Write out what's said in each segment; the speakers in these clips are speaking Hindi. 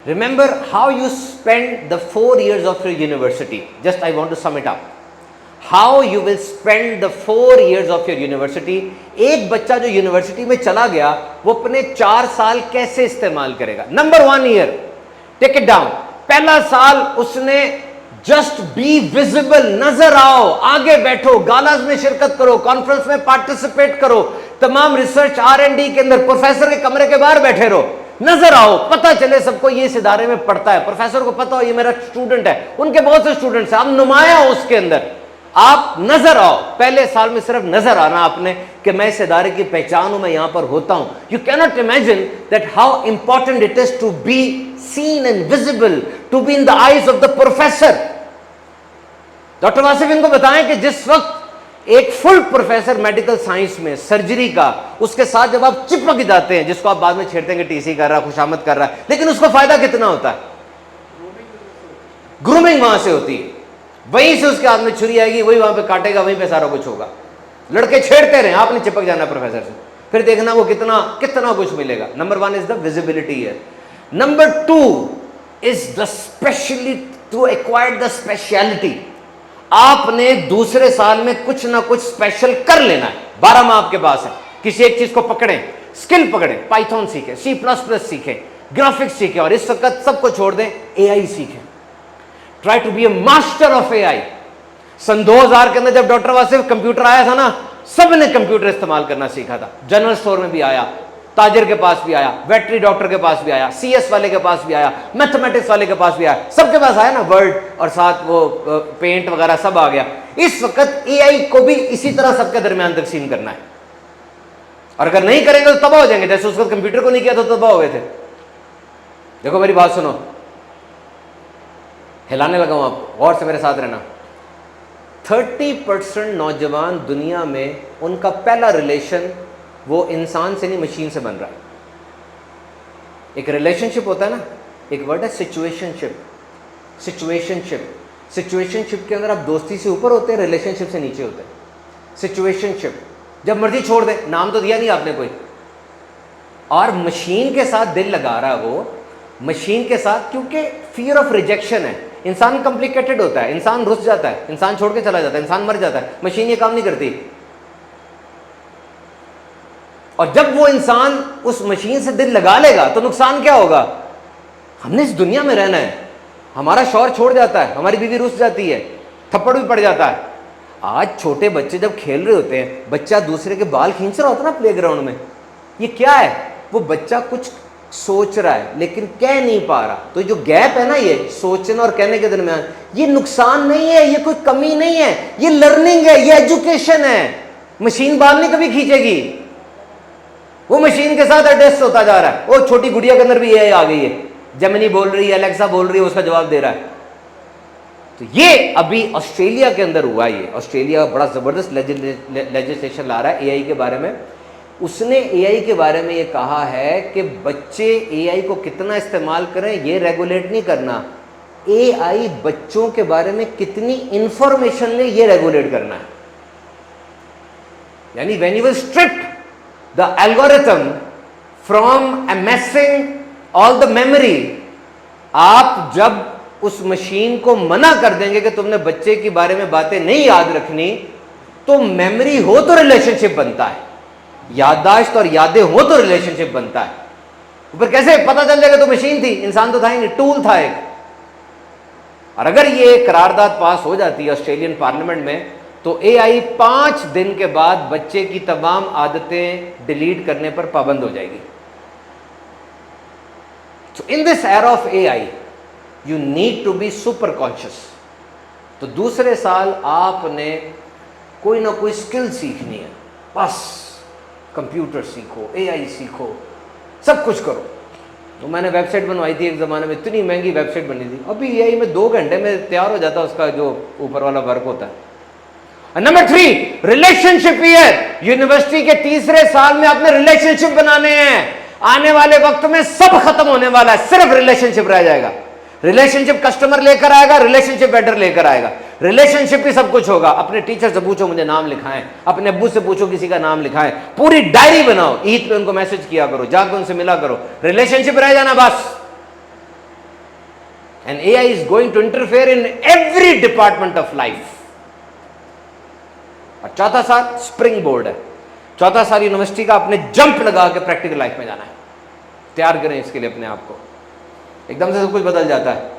Remember how you spend the 4 years of your university. Just I want to sum it up. How you will spend the 4 years of your university. एक बच्चा जो यूनिवर्सिटी में चला गया वो अपने 4 साल कैसे इस्तेमाल करेगा. Number 1 year, take it down. पहला साल उसने जस्ट बी विजिबल, नजर आओ, आगे बैठो, गालाज में शिरकत करो, कॉन्फ्रेंस में पार्टिसिपेट करो, तमाम रिसर्च R&D के अंदर प्रोफेसर के कमरे के बाहर बैठे रहो, नजर आओ, पता चले सबको ये इस इदारे में पढ़ता है, प्रोफेसर को पता हो ये मेरा स्टूडेंट है, उनके बहुत से स्टूडेंट्स हैं, आप नुमाया हो उसके अंदर, आप नजर आओ. पहले साल में सिर्फ नजर आना आपने कि मैं इस इदारे की पहचान हूं, मैं यहां पर होता हूं. You cannot imagine that how important it is to be seen and visible, to be in the eyes of the professor. Doctor Wasif इनको बताएं कि जिस वक्त एक फुल प्रोफेसर मेडिकल साइंस में सर्जरी का, उसके साथ जब आप चिपक जाते हैं, जिसको आप बाद में छेड़ते हैं कि टीसी कर रहा, खुशामद कर रहा है, लेकिन उसको फायदा कितना होता है? ग्रूमिंग वहां से होती है, वहीं से उसके हाथ में छुरी आएगी, वही वहां पे काटेगा, वहीं पे सारा कुछ होगा. लड़के छेड़ते रहे, आपने चिपक जाना प्रोफेसर से, फिर देखना वो कितना कितना कुछ मिलेगा. Number 1 is the visibility here. Number 2 is the specially to acquire the speciality. आपने दूसरे साल में कुछ ना कुछ स्पेशल कर लेना है. 12 माह आपके पास है, किसी एक चीज को पकड़ें, स्किल पकड़ें, पाइथन सीखें, C++ सीखें, ग्राफिक्स सीखें, और इस वक्त सबको छोड़ दें, AI सीखें. Try to be a master of AI. सन 2000 के अंदर जब डॉक्टर वासिफ कंप्यूटर आया था ना, सबने कंप्यूटर इस्तेमाल करना सीखा था. जनरल स्टोर में भी आया, ताजिर के पास भी आया, वेटरी डॉक्टर के पास भी आया, CS वाले के पास भी आया, मैथमेटिक्स वाले के पास भी आया, सबके पास आया ना, वर्ड और साथ वो पेंट वगैरह सब आ गया. इस वक्त AI को भी इसी तरह सबके दरमियान तकसीम करना है, और अगर नहीं करेंगे तो तबाह हो जाएंगे. जैसे उस वक्त कंप्यूटर को नहीं किया तो तबाह हो गए थे. देखो मेरी बात सुनो, हिलाने लगा हूं आपको, और से मेरे साथ रहना. 30% नौजवान दुनिया में उनका पहला रिलेशन वो इंसान से नहीं मशीन से बन रहा है. एक रिलेशनशिप होता है ना, एक वर्ड है सिचुएशनशिप. सिचुएशनशिप, सिचुएशनशिप के अंदर आप दोस्ती से ऊपर होते हैं, रिलेशनशिप से नीचे होते हैं. सिचुएशनशिप जब मर्जी छोड़ दे, नाम तो दिया नहीं आपने कोई, और मशीन के साथ दिल लगा रहा है वो, मशीन के साथ, क्योंकि फियर ऑफ रिजेक्शन है. इंसान कॉम्प्लिकेटेड होता है, इंसान रुस जाता है, इंसान छोड़ के चला जाता है, इंसान मर जाता है. मशीन ये काम नहीं करती. और जब वो इंसान उस मशीन से दिल लगा लेगा तो नुकसान क्या होगा? हमने इस दुनिया में रहना है, हमारा शौहर छोड़ जाता है, हमारी बीवी रुस जाती है, थप्पड़ भी पड़ जाता है. आज छोटे बच्चे जब खेल रहे होते हैं, बच्चा दूसरे के बाल खींच रहा होता है ना प्लेग्राउंड में, ये क्या है? वो बच्चा कुछ सोच रहा है लेकिन कह नहीं पा रहा. तो जो गैप है ना, ये सोचने और कहने के दरमियान, ये नुकसान नहीं है, ये कोई कमी नहीं है, ये लर्निंग है, ये एजुकेशन है. मशीन बाल नहीं कभी खींचेगी, वो मशीन के साथ एडजस्ट होता जा रहा है. वो छोटी गुड़िया के अंदर भी ये आ गई है, जेमिनी बोल रही है, अलेक्सा बोल रही है, उसका जवाब दे रहा है. तो ये अभी ऑस्ट्रेलिया के अंदर हुआ. ये ऑस्ट्रेलिया बड़ा जबरदस्त लेजिस्लेशन ला रहा है AI के बारे में. उसने AI के बारे में ये कहा है कि बच्चे AI को कितना इस्तेमाल करें ये रेगुलेट नहीं करना, AI बच्चों के बारे में कितनी इंफॉर्मेशन ले ये रेगुलेट करना है. यानी when you will strip the algorithm from amassing all the memory, आप जब उस मशीन को मना कर देंगे कि तुमने बच्चे के बारे में बातें नहीं याद रखनी, तो मेमोरी हो तो रिलेशनशिप बनता है, याददाश्त और यादें हो तो रिलेशनशिप बनता है. ऊपर कैसे पता चल जाएगा? तो मशीन थी, इंसान तो था ही नहीं, टूल था एक. और अगर ये करारदाद पास हो जाती है ऑस्ट्रेलियन पार्लियामेंट में, तो AI 5 दिन के बाद बच्चे की तमाम आदतें डिलीट करने पर पाबंद हो जाएगी. So in this era of AI, you need to be super conscious. तो दूसरे साल आपने कोई ना कोई स्किल सीखनी है. बस कंप्यूटर सीखो, AI सीखो, सब कुछ करो. तो मैंने वेबसाइट बनवाई थी एक ज़माने में, इतनी महंगी वेबसाइट बनी थी. अभी AI में 2 घंटे में तैयार हो जाता है उसका जो ऊपर वाला वर्क होता है. Number 3, relationship year. यूनिवर्सिटी के तीसरे साल में आपने रिलेशनशिप बनाने हैं. आने वाले वक्त में सब खत्म होने वाला है, सिर्फ रिलेशनशिप रह जाएगा. रिलेशनशिप कस्टमर लेकर आएगा, रिलेशनशिप वेंडर लेकर आएगा, रिलेशनशिप ही सब कुछ होगा. अपने टीचर से पूछो मुझे नाम लिखाएं, अपने अब्बू से पूछो किसी का नाम लिखाएं, पूरी डायरी बनाओ, ईद पे उनको मैसेज किया करो, जाकर उनसे मिला करो. रिलेशनशिप रह जाना बस. And AI is going to interfere in every department of life. और चौथा साल स्प्रिंग बोर्ड है, चौथा साल यूनिवर्सिटी का अपने जंप लगा के प्रैक्टिकल लाइफ में जाना है। तैयार करें इसके लिए अपने आप को। एकदम से सब कुछ बदल जाता है,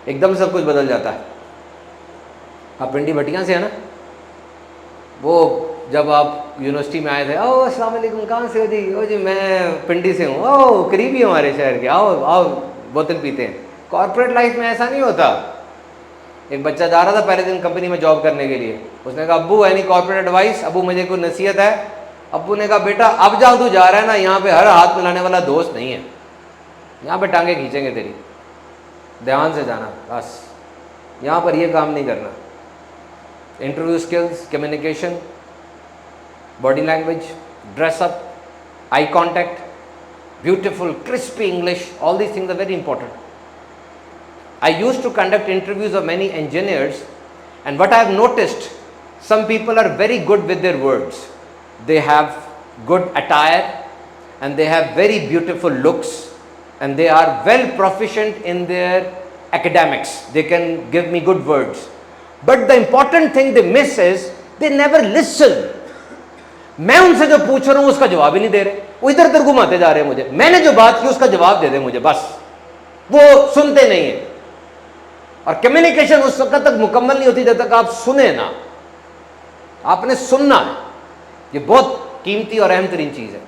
एकदम से सब कुछ बदल जाता है। आप पिंडी भटिया से है ना, वो जब आप यूनिवर्सिटी में आए थे, ओ अस्सलाम वालेकुम, कहाँ से हो जी? ओ जी मैं पिंडी से हूँ। ओ करीबी हमारे शहर के, आओ आओ बोतल पीते हैं। कॉर्पोरेट लाइफ में ऐसा नहीं होता। एक बच्चा जा रहा था पहले दिन कंपनी में जॉब करने के लिए, उसने कहा अब्बू एनी कॉर्पोरेट एडवाइस? अब्बू मुझे कोई नसीहत है? अब्बू ने कहा बेटा अब जहाँ तू जा रहा है ना, यहाँ पे हर हाथ मिलाने वाला दोस्त नहीं है, यहाँ पे टांगे खींचेंगे तेरी, ध्यान से जाना बस, यहाँ पर ये काम नहीं करना। Interview skills, communication, body language, dress up, eye contact, beautiful crispy English, all these things are very important. I used to conduct interviews of many engineers, and what I have noticed, some people are very good with their words. They have good attire and they have very beautiful looks and they are well proficient in their academics. They can give me good words. But the important thing they miss is they never listen. मैं उनसे जो पूछ रहा हूँ उसका जवाब ही नहीं दे रहे, वो इधर उधर घुमाते जा रहे हैं मुझे। मैंने जो बात की उसका जवाब दे दे मुझे, बस वो सुनते नहीं है। और कम्युनिकेशन उस वक्त तक मुकम्मल नहीं होती जब तक आप सुने ना। आपने सुनना है, ये बहुत कीमती और अहम तरीन चीज है।